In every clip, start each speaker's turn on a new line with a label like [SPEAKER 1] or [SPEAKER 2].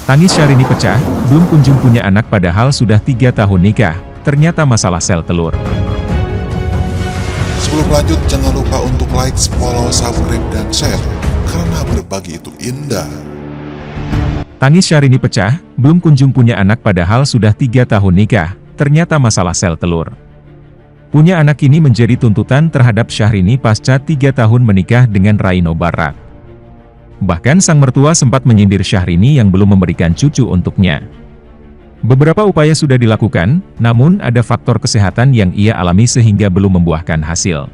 [SPEAKER 1] Tangis Syahrini pecah, belum kunjung punya anak padahal sudah 3 tahun nikah, ternyata masalah sel telur.
[SPEAKER 2] Sebelum lanjut, jangan lupa untuk like, follow, subscribe, dan share, karena berbagi itu indah.
[SPEAKER 1] Tangis Syahrini pecah, belum kunjung punya anak padahal sudah 3 tahun nikah, ternyata masalah sel telur. Punya anak ini menjadi tuntutan terhadap Syahrini pasca 3 tahun menikah dengan Raino Barak. Bahkan sang mertua sempat menyindir Syahrini yang belum memberikan cucu untuknya. Beberapa upaya sudah dilakukan, namun ada faktor kesehatan yang ia alami sehingga belum membuahkan hasil.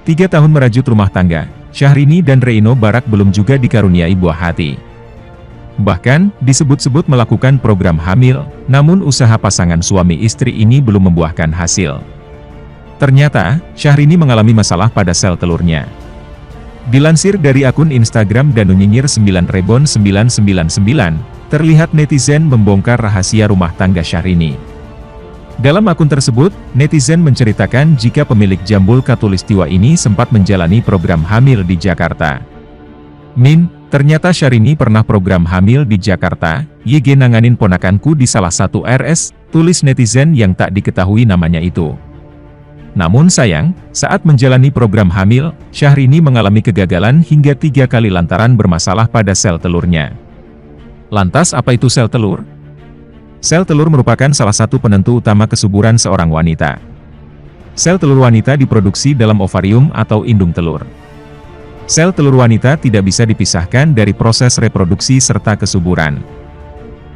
[SPEAKER 1] 3 tahun merajut rumah tangga, Syahrini dan Raino Barak belum juga dikaruniai buah hati. Bahkan, disebut-sebut melakukan program hamil, namun usaha pasangan suami istri ini belum membuahkan hasil. Ternyata, Syahrini mengalami masalah pada sel telurnya. Dilansir dari akun Instagram Danunyinyir 9rebon999, terlihat netizen membongkar rahasia rumah tangga Syahrini. Dalam akun tersebut, netizen menceritakan jika pemilik Jambul Khatulistiwa ini sempat menjalani program hamil di Jakarta. Min, ternyata Syahrini pernah program hamil di Jakarta, YG nanganin ponakanku di salah satu RS, tulis netizen yang tak diketahui namanya itu. Namun sayang, saat menjalani program hamil, Syahrini mengalami kegagalan hingga 3 kali lantaran bermasalah pada sel telurnya. Lantas apa itu sel telur? Sel telur merupakan salah satu penentu utama kesuburan seorang wanita. Sel telur wanita diproduksi dalam ovarium atau indung telur. Sel telur wanita tidak bisa dipisahkan dari proses reproduksi serta kesuburan.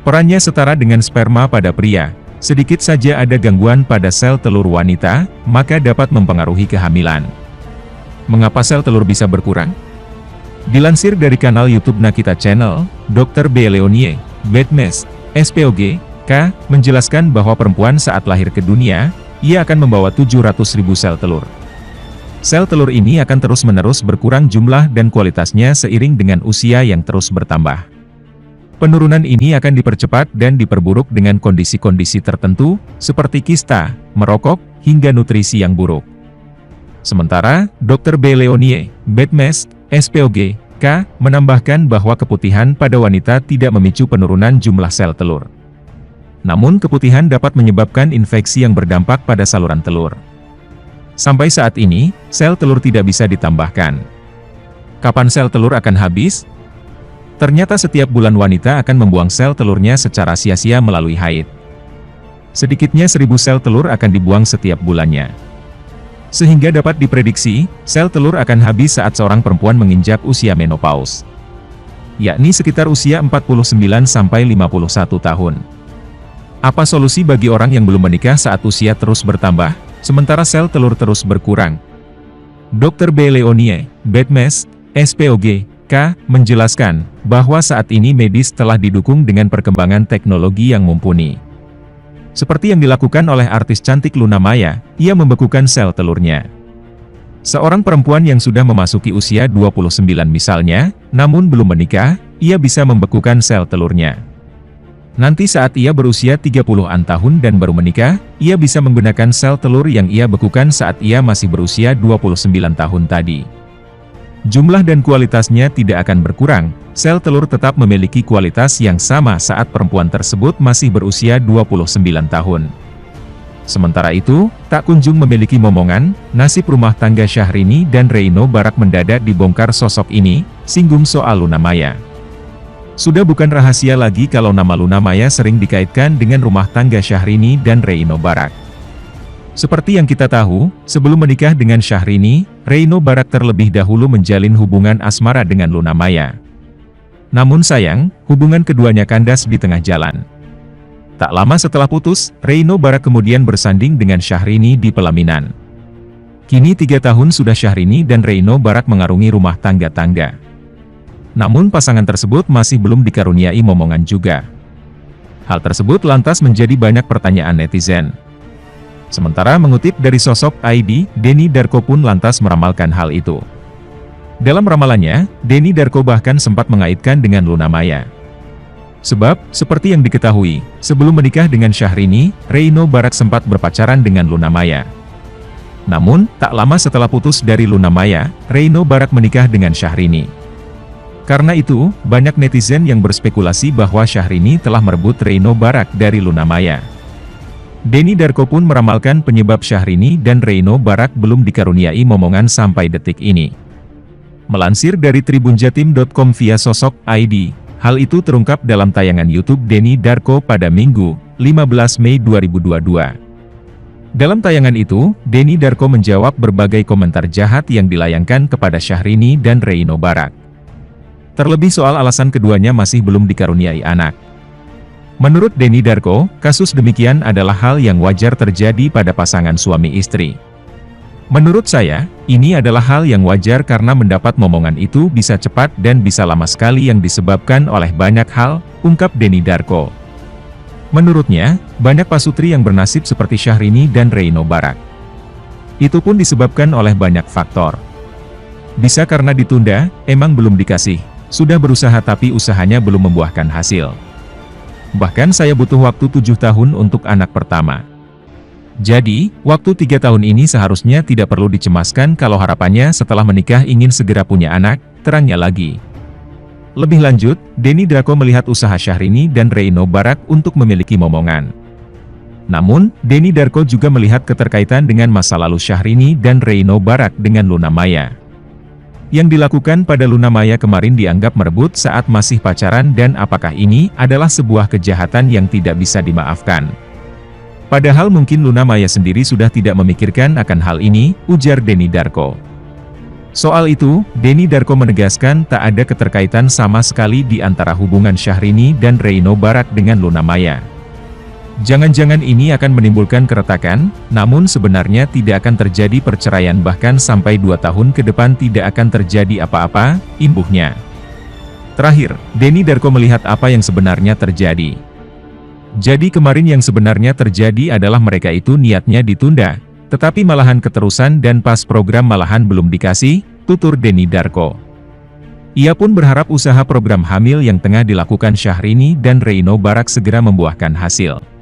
[SPEAKER 1] Perannya setara dengan sperma pada pria. Sedikit saja ada gangguan pada sel telur wanita, maka dapat mempengaruhi kehamilan. Mengapa sel telur bisa berkurang? Dilansir dari kanal YouTube Nakita Channel, Dr. B. Leonie, Bedmes, SPOG, K, menjelaskan bahwa perempuan saat lahir ke dunia, ia akan membawa 700.000 sel telur. Sel telur ini akan terus-menerus berkurang jumlah dan kualitasnya seiring dengan usia yang terus bertambah. Penurunan ini akan dipercepat dan diperburuk dengan kondisi-kondisi tertentu, seperti kista, merokok, hingga nutrisi yang buruk. Sementara, Dr. B. Leonie, Bedmes, SPOG, K, menambahkan bahwa keputihan pada wanita tidak memicu penurunan jumlah sel telur. Namun keputihan dapat menyebabkan infeksi yang berdampak pada saluran telur. Sampai saat ini, sel telur tidak bisa ditambahkan. Kapan sel telur akan habis? Ternyata setiap bulan wanita akan membuang sel telurnya secara sia-sia melalui haid. Sedikitnya 1000 sel telur akan dibuang setiap bulannya. Sehingga dapat diprediksi, sel telur akan habis saat seorang perempuan menginjak usia menopause. Yakni sekitar usia 49-51 tahun. Apa solusi bagi orang yang belum menikah saat usia terus bertambah, sementara sel telur terus berkurang? Dr. B. Leonie, Bedmes, SPOG, K, menjelaskan bahwa saat ini medis telah didukung dengan perkembangan teknologi yang mumpuni. Seperti yang dilakukan oleh artis cantik Luna Maya, ia membekukan sel telurnya. Seorang perempuan yang sudah memasuki usia 29 misalnya, namun belum menikah, ia bisa membekukan sel telurnya. Nanti saat ia berusia 30-an tahun dan baru menikah, ia bisa menggunakan sel telur yang ia bekukan saat ia masih berusia 29 tahun tadi. Jumlah dan kualitasnya tidak akan berkurang, sel telur tetap memiliki kualitas yang sama saat perempuan tersebut masih berusia 29 tahun. Sementara itu, tak kunjung memiliki momongan, nasib rumah tangga Syahrini dan Raino Barak mendadak dibongkar sosok ini, singgung soal Luna Maya. Sudah bukan rahasia lagi kalau nama Luna Maya sering dikaitkan dengan rumah tangga Syahrini dan Raino Barak. Seperti yang kita tahu, sebelum menikah dengan Syahrini, Raino Barak terlebih dahulu menjalin hubungan asmara dengan Luna Maya. Namun sayang, hubungan keduanya kandas di tengah jalan. Tak lama setelah putus, Raino Barak kemudian bersanding dengan Syahrini di pelaminan. Kini 3 tahun sudah Syahrini dan Raino Barak mengarungi rumah tangga-tangga. Namun pasangan tersebut masih belum dikaruniai momongan juga. Hal tersebut lantas menjadi banyak pertanyaan netizen. Sementara mengutip dari sosok ID, Denny Darko pun lantas meramalkan hal itu. Dalam ramalannya, Denny Darko bahkan sempat mengaitkan dengan Luna Maya. Sebab, seperti yang diketahui, sebelum menikah dengan Syahrini, Raino Barak sempat berpacaran dengan Luna Maya. Namun, tak lama setelah putus dari Luna Maya, Raino Barak menikah dengan Syahrini. Karena itu, banyak netizen yang berspekulasi bahwa Syahrini telah merebut Reino Barak dari Luna Maya. Denny Darko pun meramalkan penyebab Syahrini dan Reino Barak belum dikaruniai momongan sampai detik ini. Melansir dari tribunjatim.com via sosok ID, hal itu terungkap dalam tayangan YouTube Denny Darko pada Minggu, 15 Mei 2022. Dalam tayangan itu, Denny Darko menjawab berbagai komentar jahat yang dilayangkan kepada Syahrini dan Reino Barak. Terlebih soal alasan keduanya masih belum dikaruniai anak. Menurut Denny Darko, kasus demikian adalah hal yang wajar terjadi pada pasangan suami istri. Menurut saya, ini adalah hal yang wajar karena mendapat momongan itu bisa cepat dan bisa lama sekali yang disebabkan oleh banyak hal, ungkap Denny Darko. Menurutnya, banyak pasutri yang bernasib seperti Syahrini dan Reino Barak. Itu pun disebabkan oleh banyak faktor. Bisa karena ditunda, emang belum dikasih. Sudah berusaha tapi usahanya belum membuahkan hasil. Bahkan saya butuh waktu 7 tahun untuk anak pertama. Jadi, waktu 3 tahun ini seharusnya tidak perlu dicemaskan kalau harapannya setelah menikah ingin segera punya anak, terangnya lagi. Lebih lanjut, Denny Darko melihat usaha Syahrini dan Reino Barak untuk memiliki momongan. Namun, Denny Darko juga melihat keterkaitan dengan masa lalu Syahrini dan Reino Barak dengan Luna Maya. Yang dilakukan pada Luna Maya kemarin dianggap merebut saat masih pacaran dan apakah ini adalah sebuah kejahatan yang tidak bisa dimaafkan. Padahal mungkin Luna Maya sendiri sudah tidak memikirkan akan hal ini, ujar Denny Darko. Soal itu, Denny Darko menegaskan tak ada keterkaitan sama sekali di antara hubungan Syahrini dan Reino Barak dengan Luna Maya. Jangan-jangan ini akan menimbulkan keretakan, namun sebenarnya tidak akan terjadi perceraian bahkan sampai 2 tahun ke depan tidak akan terjadi apa-apa, imbuhnya. Terakhir, Denny Darko melihat apa yang sebenarnya terjadi. Jadi kemarin yang sebenarnya terjadi adalah mereka itu niatnya ditunda, tetapi malahan keterusan dan pas program malahan belum dikasih, tutur Denny Darko. Ia pun berharap usaha program hamil yang tengah dilakukan Syahrini dan Reino Barak segera membuahkan hasil.